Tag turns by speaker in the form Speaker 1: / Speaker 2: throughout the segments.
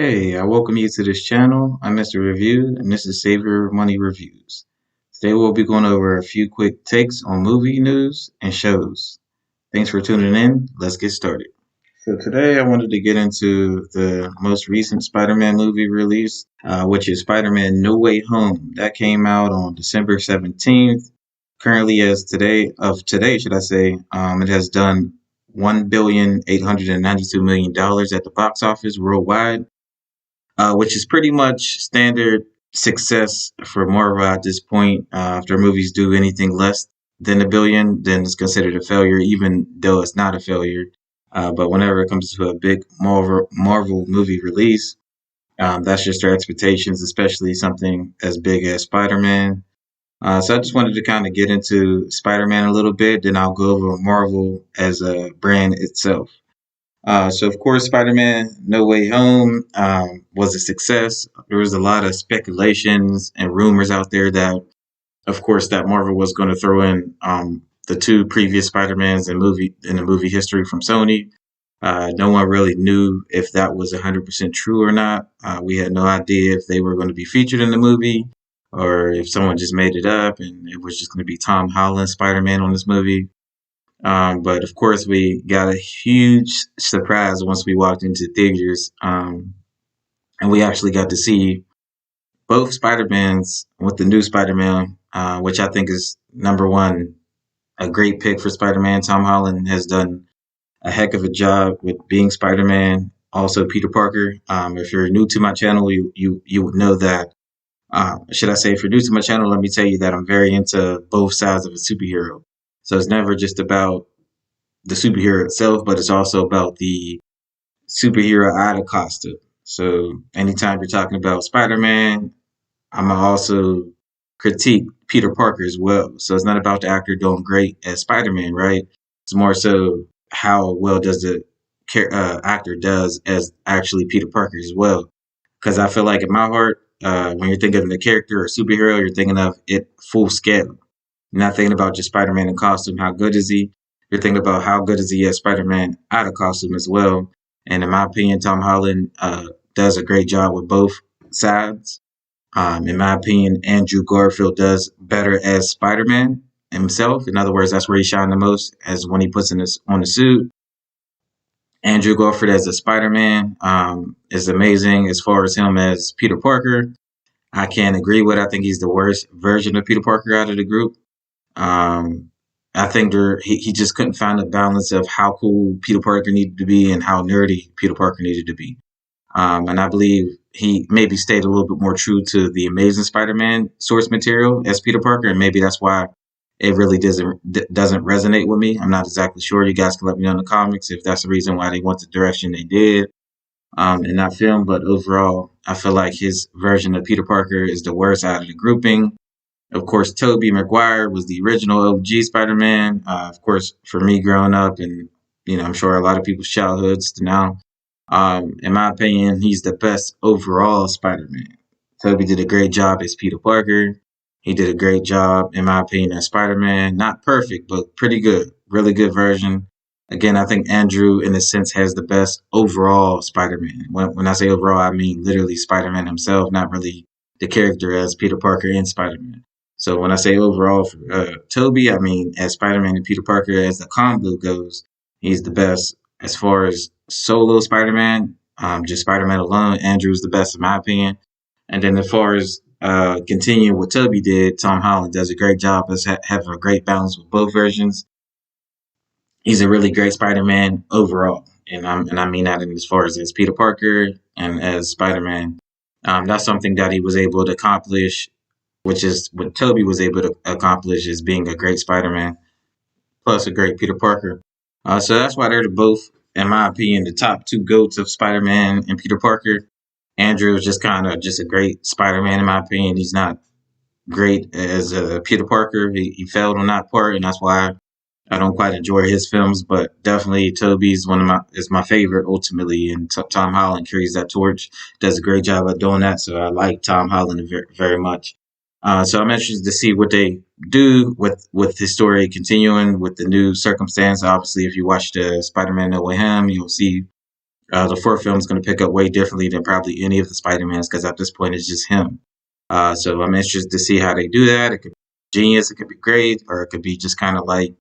Speaker 1: Hey, I welcome you to this channel. I'm Mr. Review, and this is Savior Money Reviews. Today we'll be going over a few quick takes on movie news and shows. Thanks for tuning in. Let's get started. So today I wanted to get into the most recent Spider-Man movie release, which is Spider-Man No Way Home. That came out on December 17th. Currently, as today, should I say, it has done $1,892,000,000 at the box office worldwide, which is pretty much standard success for Marvel at this point. If their movies do anything less than a billion, then it's considered a failure, even though it's not a failure. But whenever it comes to a big Marvel movie release, that's just their expectations, especially something as big as Spider-Man. So I just wanted to kind of get into Spider-Man a little bit, then I'll go over Marvel as a brand itself. So of course, Spider-Man: No Way Home was a success. There was a lot of speculations and rumors out there that, of course, that Marvel was going to throw in the two previous Spider-Mans in the movie history from Sony. No one really knew if that was 100% true or not. We had no idea if they were going to be featured in the movie or if someone just made it up and it was just going to be Tom Holland Spider-Man on this movie. But of course, we got a huge surprise once we walked into theaters, and we actually got to see both Spider-Mans with the new Spider-Man, which I think is number one, a great pick for Spider-Man. Tom Holland has done a heck of a job with being Spider-Man. Also, Peter Parker. If you're new to my channel, you would know that. Should I say, if you're new to my channel, let me tell you that I'm very into both sides of a superhero. So it's never just about the superhero itself, but it's also about the superhero out of costume. So anytime you're talking about Spider-Man, I'm gonna also critique Peter Parker as well. So it's not about the actor doing great as Spider-Man, right? It's more so how well does the actor does as actually Peter Parker as well. Because I feel like in my heart, when you're thinking of the character or superhero, you're thinking of it full scale. You're not thinking about just Spider-Man in costume. How good is he? You're thinking about how good is he as Spider-Man out of costume as well. And in my opinion, Tom Holland does a great job with both sides. In my opinion, Andrew Garfield does better as Spider-Man himself. In other words, that's where he shined the most, as when he puts on the suit. Andrew Garfield as a Spider-Man is amazing. As far as him as Peter Parker, I can't agree with. I think he's the worst version of Peter Parker out of the group. Um, I think he just couldn't find a balance of how cool Peter Parker needed to be and how nerdy Peter Parker needed to be. And I believe he maybe stayed a little bit more true to the Amazing Spider-Man source material as Peter Parker, and maybe that's why it really doesn't resonate with me. I'm not exactly sure. You guys can let me know in the comments if that's the reason why they went the direction they did in that film. But overall, I feel like his version of Peter Parker is the worst out of the grouping. Of course, Tobey Maguire was the original OG Spider-Man. Of course, for me growing up, and I'm sure a lot of people's childhoods to now. In my opinion, he's the best overall Spider-Man. Tobey did a great job as Peter Parker. He did a great job, in my opinion, as Spider-Man. Not perfect, but pretty good. Really good version. Again, I think Andrew, in a sense, has the best overall Spider-Man. When I say overall, I mean literally Spider-Man himself, not really the character as Peter Parker and Spider-Man. So when I say overall for Tobey, I mean as Spider-Man and Peter Parker, as the combo goes, he's the best. As far as solo Spider-Man, just Spider-Man alone, Andrew's the best in my opinion. And then as far as continuing what Tobey did, Tom Holland does a great job as having a great balance with both versions. He's a really great Spider-Man overall, and I mean that in as far as Peter Parker and as Spider-Man. That's something that he was able to accomplish, which is what Tobey was able to accomplish, is being a great Spider-Man plus a great Peter Parker. So that's why they're both, in my opinion, the top two goats of Spider-Man and Peter Parker. Andrew is just kind of just a great Spider-Man, in my opinion. He's not great as Peter Parker. He failed on that part, and that's why I don't quite enjoy his films. But definitely, Tobey's is my favorite ultimately, and Tom Holland carries that torch. Does a great job at doing that. So I like Tom Holland very, very much. So I'm interested to see what they do with the story continuing with the new circumstance. Obviously, if you watch the Spider-Man No Way Home, you'll see The fourth film is going to pick up way differently than probably any of the Spider-Mans because at this point it's just him. So I'm interested to see how they do that. It could be genius, it could be great, or it could be just kind of like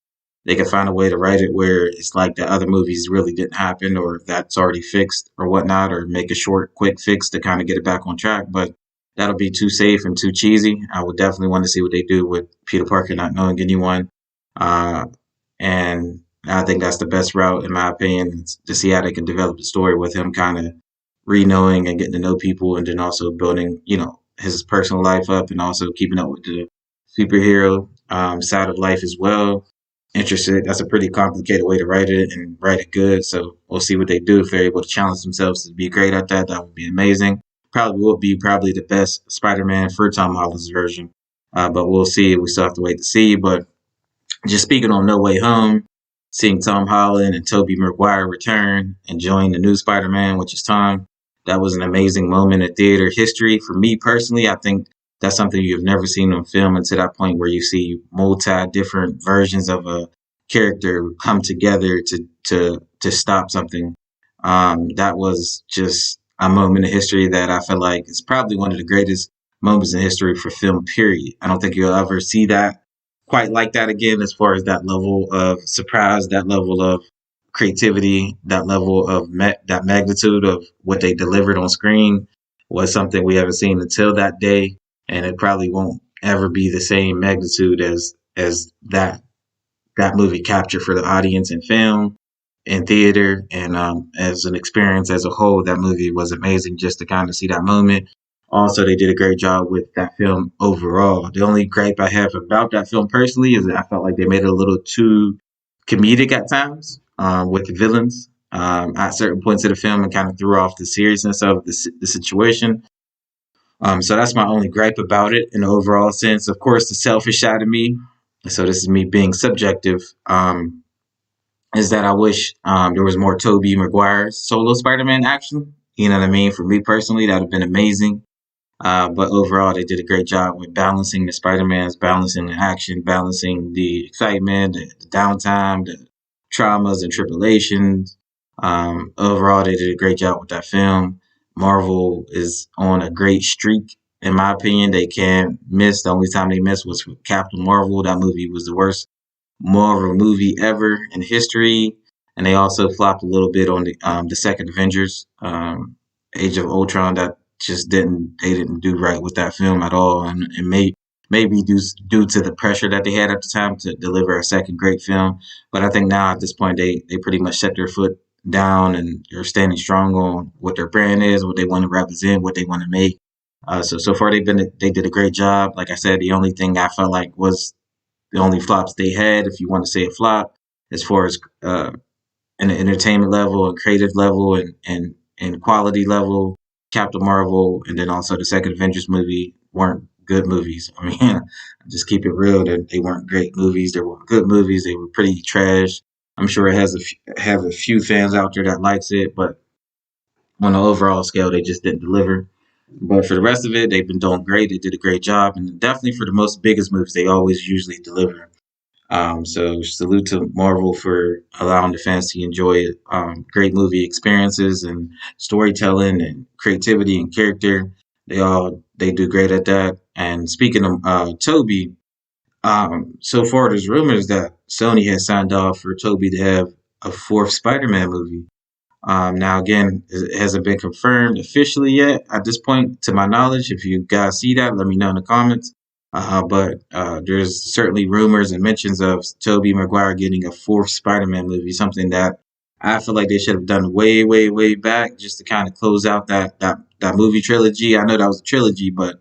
Speaker 1: they could find a way to write it where it's like the other movies really didn't happen, or that's already fixed or whatnot, or make a short, quick fix to kind of get it back on track. But that'll be too safe and too cheesy. I would definitely want to see what they do with Peter Parker not knowing anyone. Uh, and I think that's the best route, in my opinion, to see how they can develop the story with him kind of re-knowing and getting to know people, and then also building, his personal life up, and also keeping up with the superhero side of life as well. Interested. That's a pretty complicated way to write it and write it good. So we'll see what they do. If they're able to challenge themselves to be great at that, that would be amazing. Probably will be probably the best Spider-Man for Tom Holland's version. But we'll see. We still have to wait to see. But just speaking on No Way Home, seeing Tom Holland and Tobey Maguire return and join the new Spider-Man, which is Tom, that was an amazing moment in theater history. For me personally, I think that's something you've never seen on film until that point where you see multi different versions of a character come together to stop something. That was just a moment in history that I feel like is probably one of the greatest moments in history for film, period. I don't think you'll ever see that quite like that again, as far as that level of surprise, that level of creativity, that level of that magnitude of what they delivered on screen was something we haven't seen until that day, and it probably won't ever be the same magnitude as that movie captured for the audience in film, in theater, and as an experience as a whole. That movie was amazing just to kind of see that moment. Also, they did a great job with that film overall. The only gripe I have about that film personally is that I felt like they made it a little too comedic at times with the villains at certain points of the film, and kind of threw off the seriousness of the situation. So that's my only gripe about it in the overall sense. Of course, the selfish side of me, so this is me being subjective, is that I wish there was more Tobey Maguire solo Spider-Man action. You know what I mean? For me personally, that would have been amazing. But overall, they did a great job with balancing the Spider-Mans, balancing the action, balancing the excitement, the downtime, the traumas and tribulations. Overall, they did a great job with that film. Marvel is on a great streak. In my opinion, they can't miss. The only time they missed was with Captain Marvel. That movie was the worst Marvel movie ever in history. And they also flopped a little bit on the second Avengers, Age of Ultron. That just didn't do right with that film at all, and it maybe due to the pressure that they had at the time to deliver a second great film. But I think now at this point they pretty much set their foot down and they're standing strong on what their brand is, what they want to represent, what they want to make. So far they did a great job. Like I said, the only thing I felt like was the only flops they had, if you want to say a flop, as far as an entertainment level and creative level and quality level, Captain Marvel and then also the second Avengers movie weren't good movies. I mean, just keep it real. They weren't great movies. They were good movies. They were pretty trash. I'm sure it have a few fans out there that likes it, but on the overall scale, they just didn't deliver. But for the rest of it, they've been doing great. They did a great job, and definitely for the most biggest movies, they always usually deliver. So salute to Marvel for allowing the fans to enjoy great movie experiences and storytelling and creativity and character. They do great at that. And speaking of Toby, so far there's rumors that Sony has signed off for Toby to have a fourth Spider-Man movie. Now, again, it hasn't been confirmed officially yet at this point, to my knowledge. If you guys see that, let me know in the comments. But there's certainly rumors and mentions of Tobey Maguire getting a fourth Spider-Man movie, something that I feel like they should have done way, way, way back, just to kind of close out that movie trilogy. I know that was a trilogy, but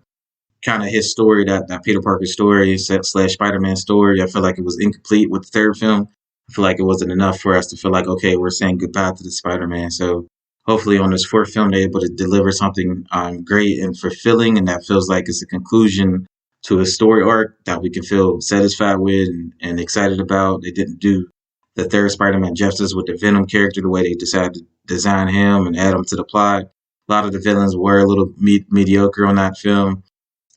Speaker 1: kind of his story, that Peter Parker story slash Spider-Man story, I feel like it was incomplete with the third film. I feel like it wasn't enough for us to feel like, okay, we're saying goodbye to the Spider-Man. So hopefully on this fourth film, they're able to deliver something great and fulfilling, and that feels like it's a conclusion to a story arc that we can feel satisfied with and excited about. They didn't do the third Spider-Man justice with the Venom character, the way they decided to design him and add him to the plot. A lot of the villains were a little mediocre on that film.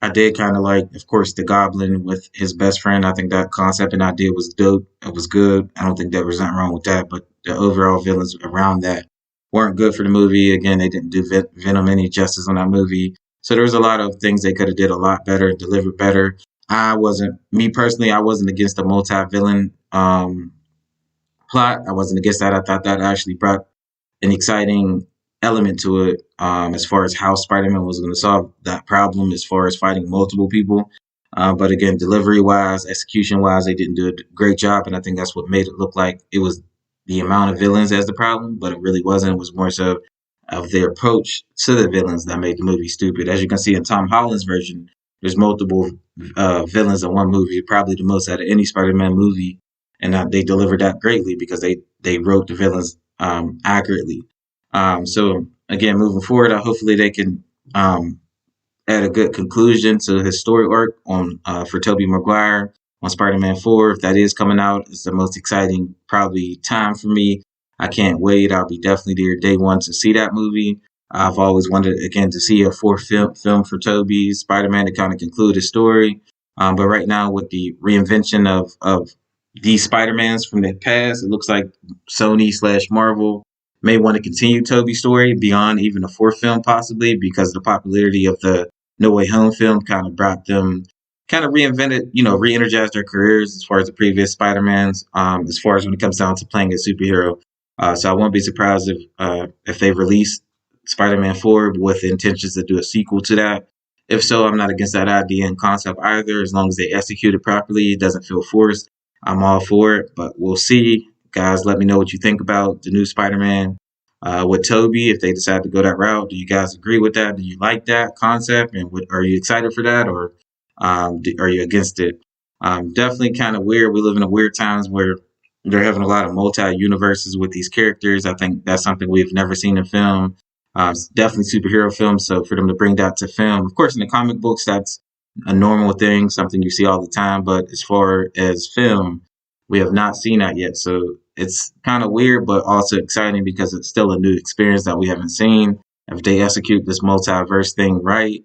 Speaker 1: I did kind of like, of course, the Goblin with his best friend. I think that concept and idea was dope. It was good. I don't think there was nothing wrong with that, but the overall villains around that weren't good for the movie. Again, they didn't do Venom any justice on that movie. So there was a lot of things they could have did a lot better and delivered better. I wasn't me personally. I wasn't against the multi-villain plot. I wasn't against that. I thought that actually brought an exciting element to it, as far as how Spider-Man was going to solve that problem as far as fighting multiple people. But again, delivery wise, execution wise, they didn't do a great job, and I think that's what made it look like it was the amount of villains as the problem, but it really wasn't. It was more so of their approach to the villains that made the movie stupid. As you can see in Tom Holland's version, there's multiple villains in one movie, probably the most out of any Spider-Man movie, and they delivered that greatly because they wrote the villains accurately. So again, moving forward, hopefully they can add a good conclusion to his story arc on for Tobey Maguire on Spider-Man 4. If that is coming out, it's the most exciting probably time for me. I can't wait. I'll be definitely there day one to see that movie. I've always wanted again to see a fourth film for Tobey Spider-Man to kind of conclude his story. But right now, with the reinvention of these Spider-Mans from the past, it looks like Sony slash Marvel may want to continue Tobey's story beyond even a fourth film, possibly because the popularity of the No Way Home film kind of brought them, kind of reinvented, re-energized their careers as far as the previous Spider-Mans, as far as when it comes down to playing a superhero. So I won't be surprised if they release Spider-Man 4 with intentions to do a sequel to that. If so, I'm not against that idea and concept either, as long as they execute it properly, it doesn't feel forced. I'm all for it, but we'll see. Guys, let me know what you think about the new Spider-Man with Toby if they decide to go that route. Do you guys agree with that? Do you like that concept? And are you excited for that, or are you against it? Definitely kind of weird. We live in a weird times where they're having a lot of multi universes with these characters. I think that's something we've never seen in film. It's definitely superhero films. So for them to bring that to film, of course, in the comic books, that's a normal thing, something you see all the time. But as far as film, we have not seen that yet. So it's kind of weird, but also exciting because it's still a new experience that we haven't seen. If they execute this multiverse thing right,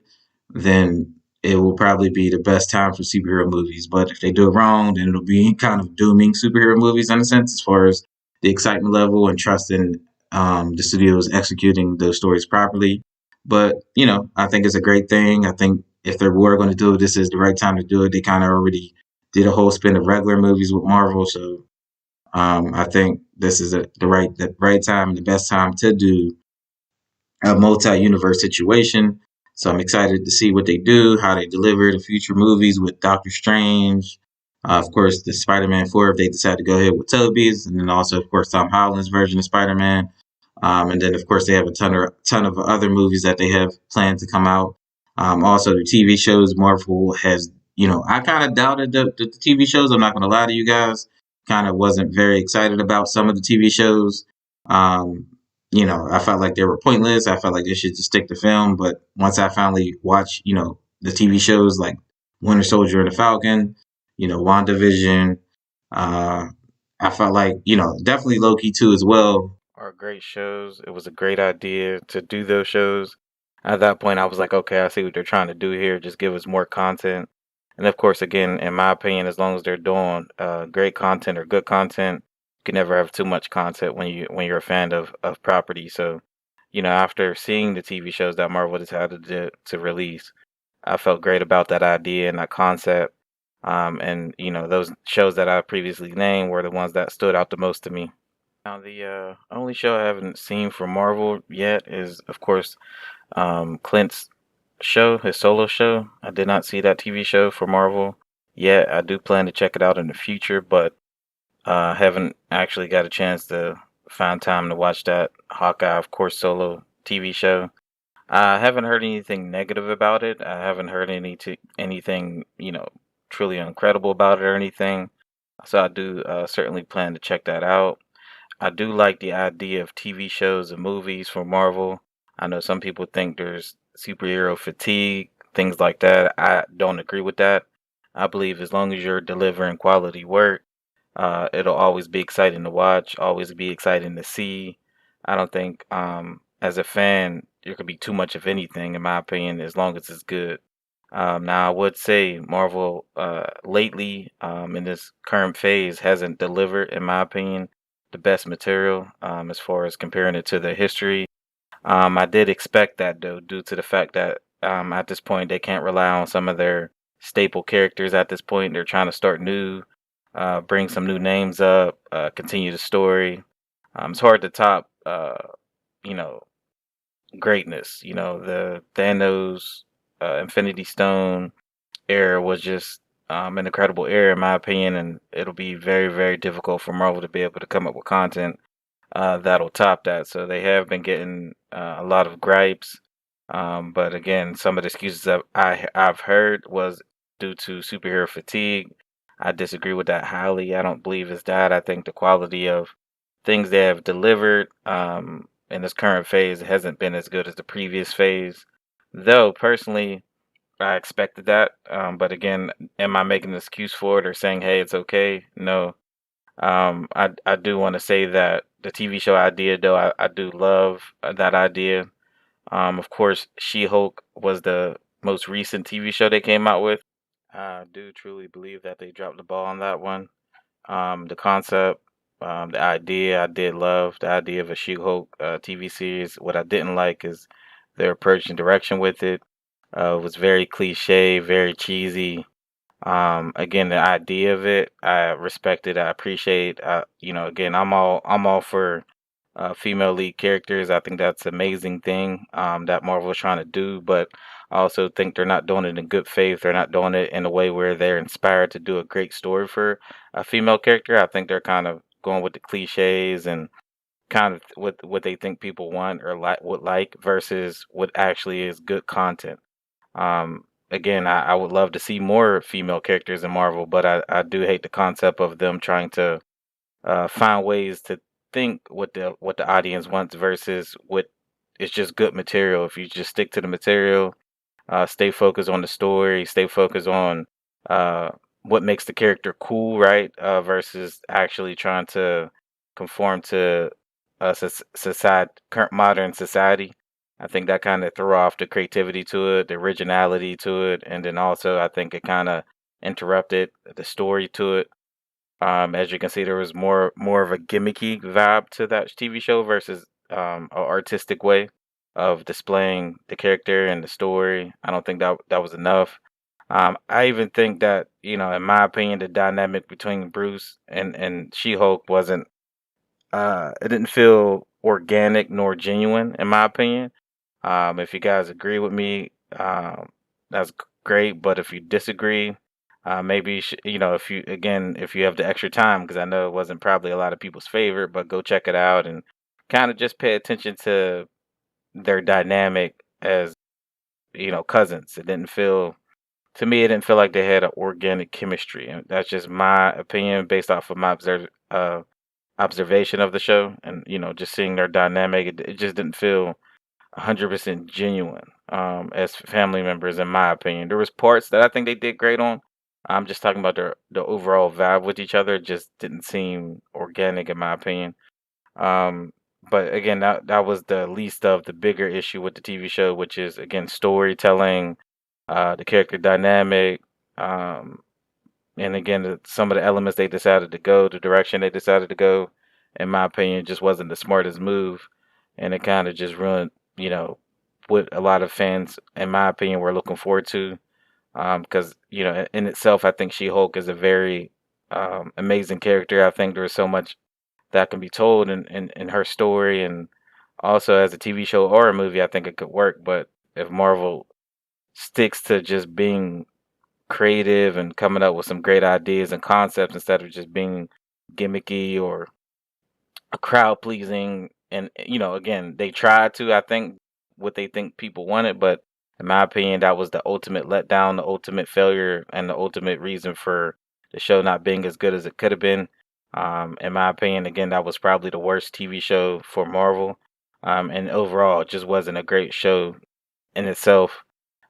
Speaker 1: then it will probably be the best time for superhero movies. But if they do it wrong, then it'll be kind of dooming superhero movies in a sense, as far as the excitement level and trusting the studios executing those stories properly. But I think it's a great thing. I think if they were going to do it, this is the right time to do it. They kind of already did a whole spin of regular movies with Marvel, so I think this is the right time and the best time to do a multi-universe situation. So I'm excited to see what they do, how they deliver the future movies with Doctor Strange. Of course, the Spider-Man 4 if they decide to go ahead with Tobey's, and then also, of course, Tom Holland's version of Spider-Man. And then, of course, they have a ton of other movies that they have planned to come out. Also, the TV shows Marvel has, I kind of doubted the TV shows. I'm not going to lie to you guys. Kind of wasn't very excited about some of the TV shows. Um, I felt like they were pointless. I felt like they should just stick to film. But once I finally watched, the TV shows like Winter Soldier and the Falcon, WandaVision, uh, I felt like, definitely Loki too as well.
Speaker 2: Are great shows. It was a great idea to do those shows. At that point, I was like, okay, I see what they're trying to do here. Just give us more content. And of course, again, in my opinion, as long as they're doing great content or good content, you can never have too much content when you're a fan of property. So, after seeing the TV shows that Marvel decided to release, I felt great about that idea and that concept. And those shows that I previously named were the ones that stood out the most to me. Now, the only show I haven't seen from Marvel yet is, of course, Clint's show, his solo show. I did not see that TV show for Marvel yet. I do plan to check it out in the future, but haven't actually got a chance to find time to watch that Hawkeye, of course, solo TV show. I haven't heard anything negative about it. I haven't heard anything, truly incredible about it or anything. So I do certainly plan to check that out. I do like the idea of TV shows and movies for Marvel. I know some people think there's superhero fatigue, things like that. I don't agree with that. I believe as long as you're delivering quality work, it'll always be exciting to watch, always be exciting to see. I don't think, as a fan, there could be too much of anything, in my opinion, as long as it's good. Now, I would say Marvel lately, in this current phase, hasn't delivered, in my opinion, the best material as far as comparing it to the history. I did expect that though, due to the fact that at this point they can't rely on some of their staple characters. At this point, they're trying to start new, bring some new names up, continue the story. It's hard to top, you know, greatness. You know, the Thanos, Infinity Stone era was just an incredible era, in my opinion, and it'll be very, very difficult for Marvel to be able to come up with content that'll top that. So they have been getting a lot of gripes. But again, some of the excuses that I've heard was due to superhero fatigue. I disagree with that highly. I don't believe it's that. I think the quality of things they have delivered in this current phase hasn't been as good as the previous phase. Though personally, I expected that. But again, am I making an excuse for it or saying, hey, it's okay? No. I do want to say that the TV show idea, though, I do love that idea. Of course, She-Hulk was the most recent TV show they came out with. I do truly believe that they dropped the ball on that one. The concept, the idea, I did love the idea of a She-Hulk TV series. What I didn't like is their approach and direction with it. It was very cliche, very cheesy. Again, the idea of it, I respect it. I appreciate. Again, I'm all for female lead characters. I think that's an amazing thing that Marvel is trying to do. But I also think they're not doing it in good faith. They're not doing it in a way where they're inspired to do a great story for a female character. I think they're kind of going with the cliches and kind of what they think people want or would like versus what actually is good content. Again, I would love to see more female characters in Marvel, but I do hate the concept of them trying to find ways to think what the audience wants versus what it's just good material. If you just stick to the material, stay focused on the story, stay focused on uh, what makes the character cool, right? Versus actually trying to conform to society, current modern society. I think that kind of threw off the creativity to it, the originality to it, and then also I think it kind of interrupted the story to it. As you can see, there was more of a gimmicky vibe to that TV show versus an artistic way of displaying the character and the story. I don't think that was enough. I even think that in my opinion, the dynamic between Bruce and She-Hulk wasn't. It didn't feel organic nor genuine, in my opinion. If you guys agree with me, that's great. But if you disagree, maybe you should, if you have the extra time, because I know it wasn't probably a lot of people's favorite, but go check it out and kind of just pay attention to their dynamic as cousins. It didn't feel to me, it didn't feel like they had an organic chemistry, and that's just my opinion based off of my observation of the show, and just seeing their dynamic. It just didn't feel 100% genuine as family members, in my opinion. There was parts that I think they did great on. I'm just talking about the overall vibe with each other. It just didn't seem organic, in my opinion. Um, but again, that was the least of the bigger issue with the TV show, which is again storytelling, the character dynamic, um, and again some of the elements they decided to go, the direction they decided to go. In my opinion, just wasn't the smartest move, and it kind of just ruined, what a lot of fans, in my opinion, were looking forward to. Because in itself, I think She-Hulk is a very amazing character. I think there's so much that can be told in her story, and also as a TV show or a movie, I think it could work. But if Marvel sticks to just being creative and coming up with some great ideas and concepts instead of just being gimmicky or a crowd pleasing, and again, they tried to, I think, what they think people wanted, but in my opinion, that was the ultimate letdown, the ultimate failure, and the ultimate reason for the show not being as good as it could have been. In my opinion, again, that was probably the worst TV show for Marvel, and overall it just wasn't a great show in itself.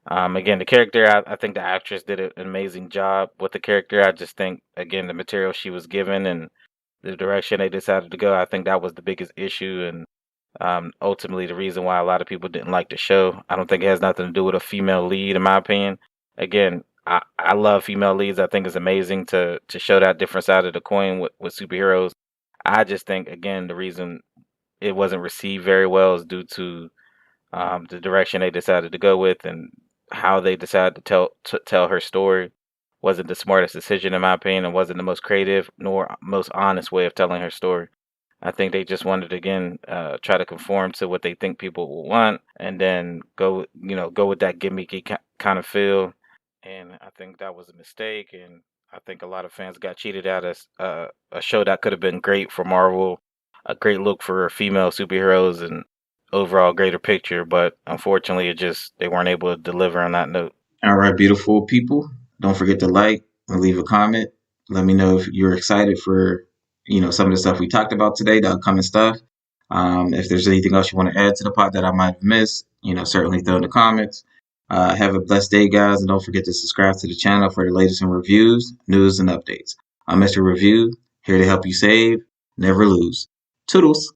Speaker 2: Again, the character, I think the actress did an amazing job with the character. I just think, again, the material she was given and the direction they decided to go, I think that was the biggest issue, and ultimately the reason why a lot of people didn't like the show. I don't think it has nothing to do with a female lead, in my opinion. Again, I love female leads. I think it's amazing to show that different side of the coin with superheroes. I just think again the reason it wasn't received very well is due to the direction they decided to go with and how they decided to tell her story wasn't the smartest decision in my opinion and wasn't the most creative nor most honest way of telling her story. I think they just wanted to again try to conform to what they think people will want and then go with that gimmicky kind of feel. And I think that was a mistake. And I think a lot of fans got cheated out of a show that could have been great for Marvel, a great look for female superheroes, and overall greater picture. But unfortunately, it just they weren't able to deliver on that note.
Speaker 1: All right, beautiful people. Don't forget to like and leave a comment. Let me know if you're excited for some of the stuff we talked about today, the upcoming stuff. If there's anything else you want to add to the pod that I might have missed, certainly throw in the comments. Have a blessed day, guys, and don't forget to subscribe to the channel for the latest in reviews, news, and updates. I'm Mr. Review, here to help you save, never lose. Toodles.